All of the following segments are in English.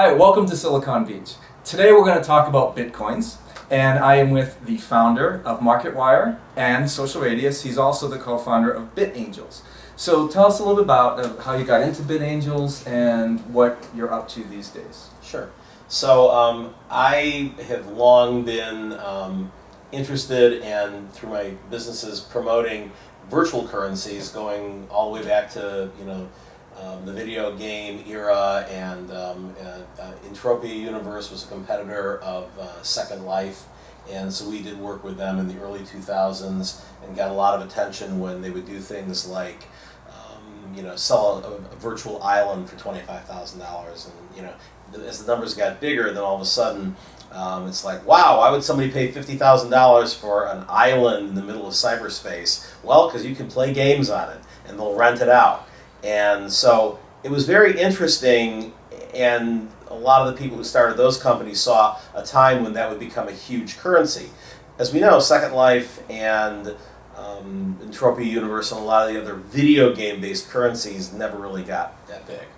Hi, welcome to Silicon Beach. Today we're going to talk about Bitcoins, and I am with the founder of MarketWire and Social Radius. He's also the co-founder of BitAngels. So tell us a little bit about how you got into BitAngels and what you're up to these days. Sure. So I have long been interested and through my businesses promoting virtual currencies, going all the way back to the video game era, and Entropia Universe was a competitor of Second Life, and so we did work with them in the early 2000s and got a lot of attention when they would do things like sell a virtual island for $25,000, and as the numbers got bigger, then all of a sudden it's like, wow, why would somebody pay $50,000 for an island in the middle of cyberspace? Well, because you can play games on it and they'll rent it out. And so it was very interesting, and a lot of the people who started those companies saw a time when that would become a huge currency. As we know, Second Life and Entropia Universe and a lot of the other video game-based currencies never really got that big.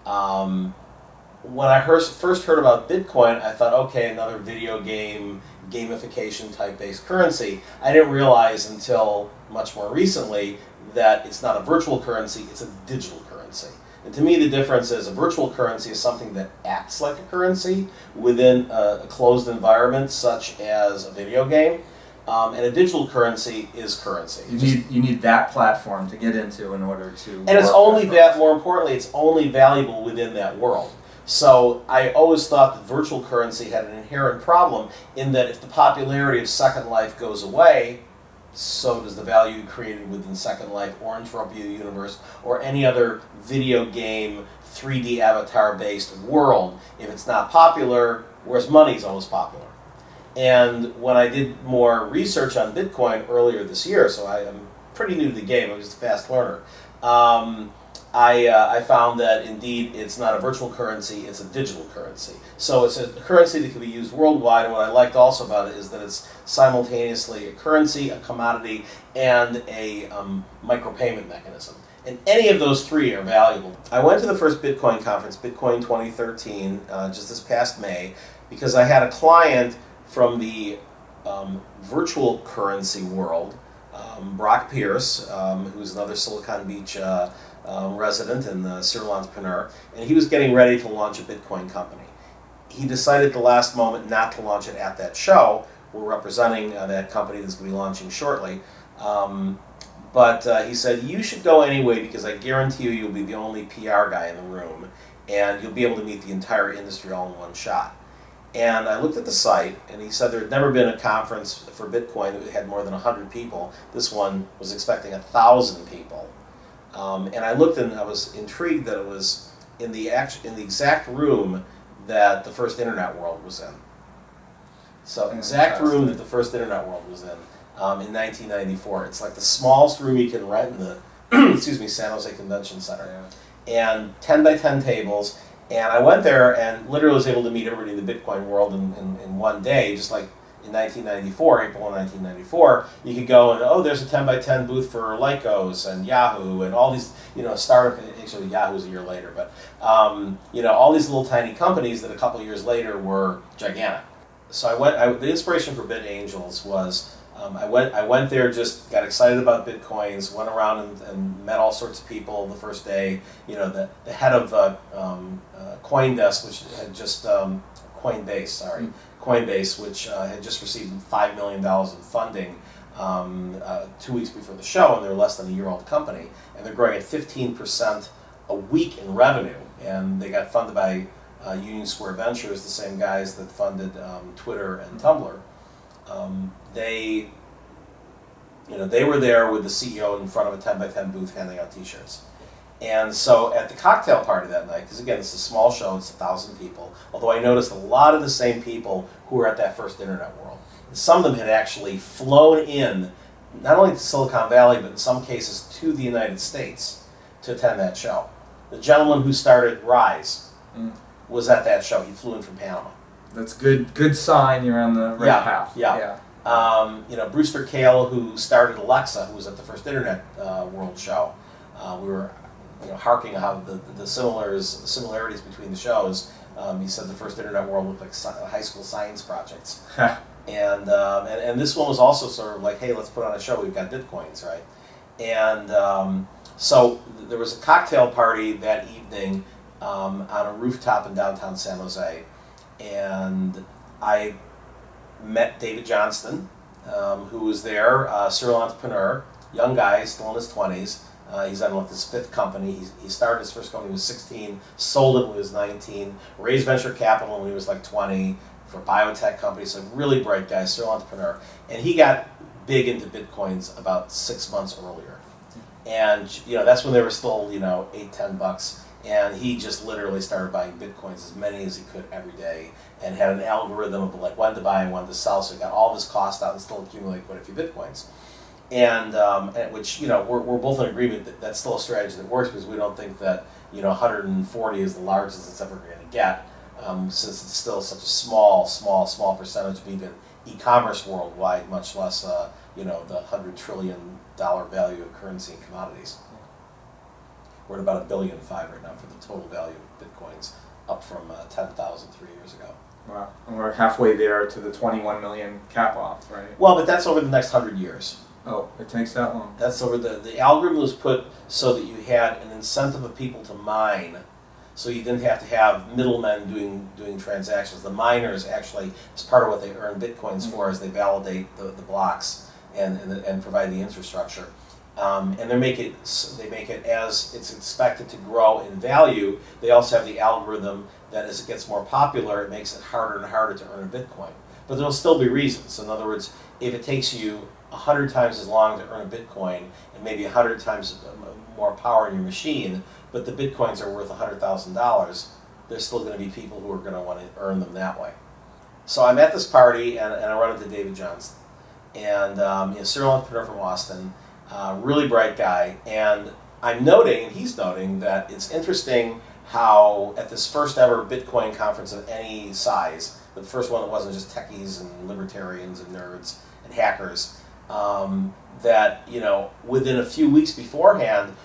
When I first heard about Bitcoin, I thought, okay, another video game, gamification type based currency. I didn't realize until much more recently that it's not a virtual currency, it's a digital currency. And to me, the difference is a virtual currency is something that acts like a currency within a closed environment, such as a video game. And a digital currency is currency. You need that platform to get into in order to. And it's only that, more importantly, it's only valuable within that world. So I always thought that virtual currency had an inherent problem in that if the popularity of Second Life goes away, so does the value created within Second Life or Entropia Universe or any other video game 3D avatar-based world. If it's not popular, whereas money is always popular. And when I did more research on Bitcoin earlier this year, so I am pretty new to the game, I'm just a fast learner, I found that indeed it's not a virtual currency, it's a digital currency. So it's a currency that can be used worldwide, and what I liked also about it is that it's simultaneously a currency, a commodity, and a micropayment mechanism. And any of those three are valuable. I went to the first Bitcoin conference, Bitcoin 2013, just this past May, because I had a client from the virtual currency world, Brock Pierce, who's another Silicon Beach resident and a serial entrepreneur, and he was getting ready to launch a Bitcoin company. He decided at the last moment not to launch it at that show. We're representing that company that's going to be launching shortly. But he said, you should go anyway because I guarantee you'll be the only PR guy in the room and you'll be able to meet the entire industry all in one shot. And I looked at the site, and he said there had never been a conference for Bitcoin that had more than 100 people. This one was expecting 1,000 people. And I looked, and I was intrigued that it was in the exact room that the first internet world was in. So exact room that the first internet world was in 1994. It's like the smallest room you can rent in the San Jose Convention Center. Yeah. And 10 by 10 tables. And I went there and literally was able to meet everybody in the Bitcoin world in one day, just like in 1994, April of 1994. You could go and, there's a 10 by 10 booth for Lycos and Yahoo and all these, startup, actually Yahoo was a year later, but, all these little tiny companies that a couple of years later were gigantic. So the inspiration for BitAngels was, I went there, just got excited about Bitcoins, went around and met all sorts of people the first day. The head of CoinDesk, which had just Coinbase, which had just received $5 million in funding 2 weeks before the show, and they're less than a year-old company, and they're growing at 15% a week in revenue, and they got funded by Union Square Ventures, the same guys that funded Twitter and Tumblr. They were there with the CEO in front of a 10 by 10 booth handing out t-shirts. And so at the cocktail party that night, because again, it's a small show, it's 1,000 people, although I noticed a lot of the same people who were at that first internet world. And some of them had actually flown in, not only to Silicon Valley, but in some cases to the United States to attend that show. The gentleman who started Rise was at that show. He flew in from Panama. That's good sign you're on the right path. Yeah. Brewster Kahle, who started Alexa, who was at the first Internet World show. We were harking how the similarities between the shows. He said the first internet world looked like high school science projects. And this one was also sort of like, hey, let's put on a show. We've got Bitcoins, right? And so there was a cocktail party that evening on a rooftop in downtown San Jose. And I met David Johnston, who was there, serial entrepreneur, young guy, still in his 20s. He's on like his 5th company. He started his first company when he was 16, sold it when he was 19, raised venture capital when he was like 20 for biotech companies. So really bright guy, serial entrepreneur. And he got big into Bitcoins about 6 months earlier. And that's when they were still $8-10. And he just literally started buying Bitcoins, as many as he could every day, and had an algorithm of like when to buy and when to sell. So he got all of his cost out and still accumulated quite a few Bitcoins. And which we're both in agreement that that's still a strategy that works, because we don't think that 140 is the largest it's ever going to get, since it's still such a small percentage of even e-commerce worldwide, much less the $100 trillion value of currency and commodities. We're at about $1.5 billion right now for the total value of Bitcoins, up from 10,000 3 years ago. Wow, and we're halfway there to the 21 million cap off, right? Well, but that's over the next 100 years. Oh, it takes that long. That's over the algorithm was put so that you had an incentive of people to mine, so you didn't have to have middlemen doing transactions. The miners actually, as part of what they earn Bitcoins for, is they validate the blocks and provide the infrastructure. And they make it as it's expected to grow in value. They also have the algorithm that as it gets more popular, it makes it harder and harder to earn a Bitcoin. But there'll still be reasons. So in other words, if it takes you 100 times as long to earn a Bitcoin and maybe 100 times more power in your machine, but the Bitcoins are worth $100,000, there's still going to be people who are going to want to earn them that way. So I'm at this party and I run into David Johnston, and serial entrepreneur from Austin. Really bright guy, and I'm noting, and he's noting, that it's interesting how at this first ever Bitcoin conference of any size, the first one that wasn't just techies and libertarians and nerds and hackers, that within a few weeks beforehand,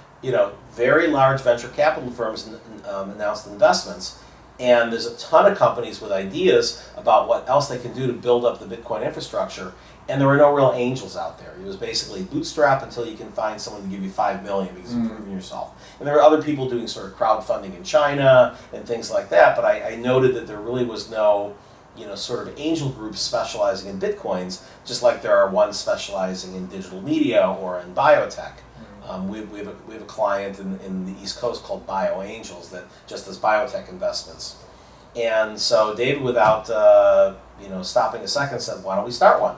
very large venture capital firms announced investments, and there's a ton of companies with ideas about what else they can do to build up the Bitcoin infrastructure. And there were no real angels out there. It was basically bootstrap until you can find someone to give you $5 million because you've proven yourself. And there were other people doing sort of crowdfunding in China and things like that. But I noted that there really was no, sort of angel groups specializing in Bitcoins, just like there are ones specializing in digital media or in biotech. We have a client in the East Coast called BitAngels that just does biotech investments. And so David, without stopping a second, said, "Why don't we start one?"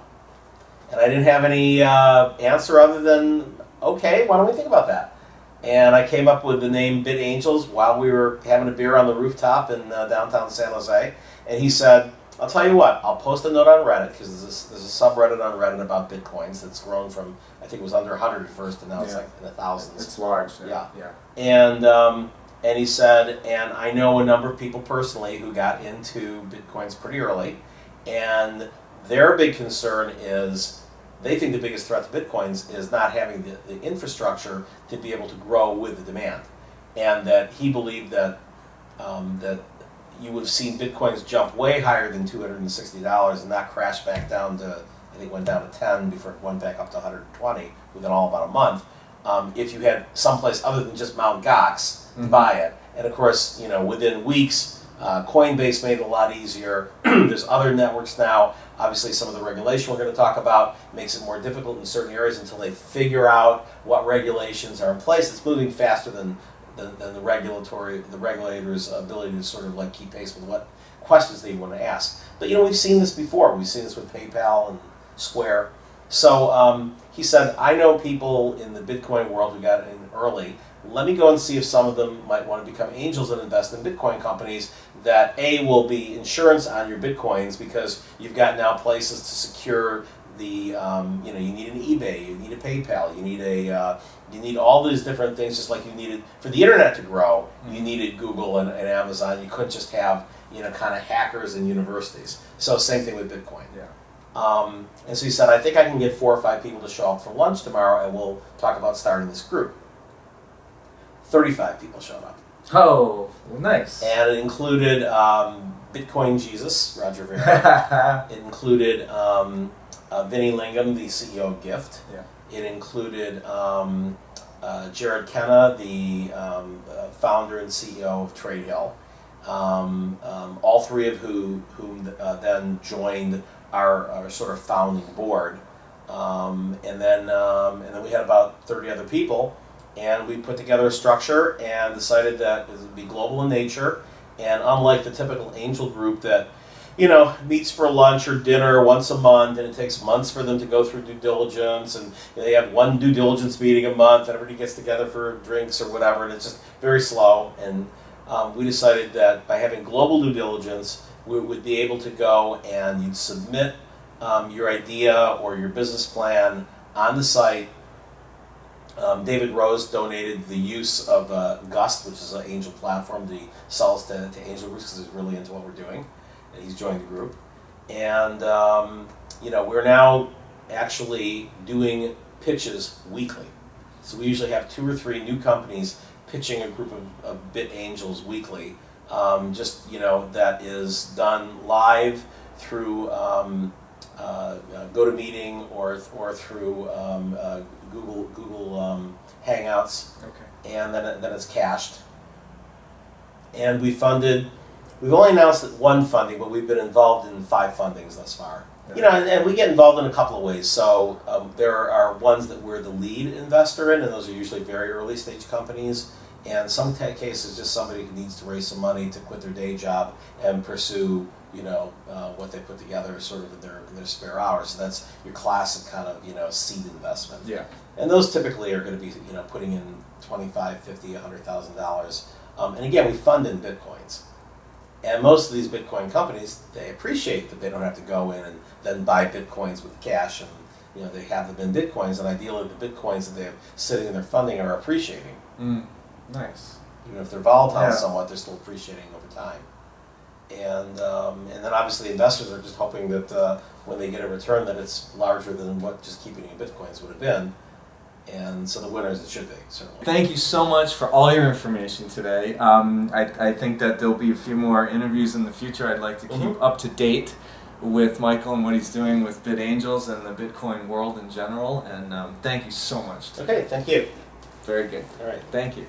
And I didn't have any answer other than, okay, why don't we think about that? And I came up with the name BitAngels while we were having a beer on the rooftop in downtown San Jose. And he said, I'll tell you what, I'll post a note on Reddit, because there's a subreddit on Reddit about Bitcoins that's grown from, I think it was under 100 at first, and now it's like in the thousands. It's large. Yeah. And he said, and I know a number of people personally who got into Bitcoins pretty early, and their big concern is they think the biggest threat to Bitcoins is not having the infrastructure to be able to grow with the demand. And that he believed that that you would have seen Bitcoins jump way higher than $260 and not crash back down to, I think it went down to 10 before it went back up to 120 within all about a month, if you had someplace other than just Mt. Gox to buy it. And of course, within weeks, Coinbase made it a lot easier. There's other networks now. Obviously, some of the regulation we're going to talk about makes it more difficult in certain areas until they figure out what regulations are in place. It's moving faster than the regulators' ability to sort of like keep pace with what questions they want to ask. But we've seen this before. We've seen this with PayPal and Square. So he said, I know people in the Bitcoin world who got in early. Let me go and see if some of them might want to become angels and invest in Bitcoin companies that will be insurance on your Bitcoins, because you've got now places to secure the, you need an eBay, you need a PayPal, you need all these different things, just like you needed for the internet to grow. You needed Google and Amazon. You couldn't just have kind of hackers and universities. So same thing with Bitcoin. Yeah. And so he said, I think I can get 4 or 5 people to show up for lunch tomorrow, and we'll talk about starting this group. 35 people showed up. Oh, well, nice. And it included Bitcoin Jesus, Roger Vera. It included Vinny Lingham, the CEO of Gift. Yeah. It included Jared Kenna, the founder and CEO of Trade Hill. All three of whom then joined our sort of founding board. And then we had about 30 other people, and we put together a structure and decided that it would be global in nature. And unlike the typical angel group that meets for lunch or dinner once a month, and it takes months for them to go through due diligence, and they have one due diligence meeting a month, and everybody gets together for drinks or whatever, and it's just very slow. And we decided that by having global due diligence, we would be able to go and you'd submit your idea or your business plan on the site. David Rose donated the use of Gust, which is an angel platform that he sells to angel groups because he's really into what we're doing. And he's joined the group. And, we're now actually doing pitches weekly. So we usually have 2 or 3 new companies pitching a group of BitAngels weekly. That is done live through GoToMeeting or through Google Hangouts. Okay. And then it's cached. And we've only announced one funding, but we've been involved in 5 fundings thus far. Yeah. And we get involved in a couple of ways. So there are ones that we're the lead investor in, and those are usually very early stage companies. And some cases, just somebody who needs to raise some money to quit their day job and pursue, what they put together sort of in their spare hours. So that's your classic kind of, seed investment. Yeah. And those typically are going to be, putting in $25,000, $50,000, $100,000. And again, we fund in Bitcoins. And most of these Bitcoin companies, they appreciate that they don't have to go in and then buy Bitcoins with cash, and they have them in Bitcoins, and ideally the Bitcoins that they have sitting in their funding are appreciating. Nice. Even if they're volatile Yeah. somewhat, they're still appreciating over time. And then obviously investors are just hoping that when they get a return that it's larger than what just keeping in Bitcoins would have been. And so the winners it should be, certainly. Thank you so much for all your information today. I think that there'll be a few more interviews in the future. I'd like to keep up to date with Michael and what he's doing with BitAngels and the Bitcoin world in general. And thank you so much. Okay, thank you. Very good. All right. Thank you.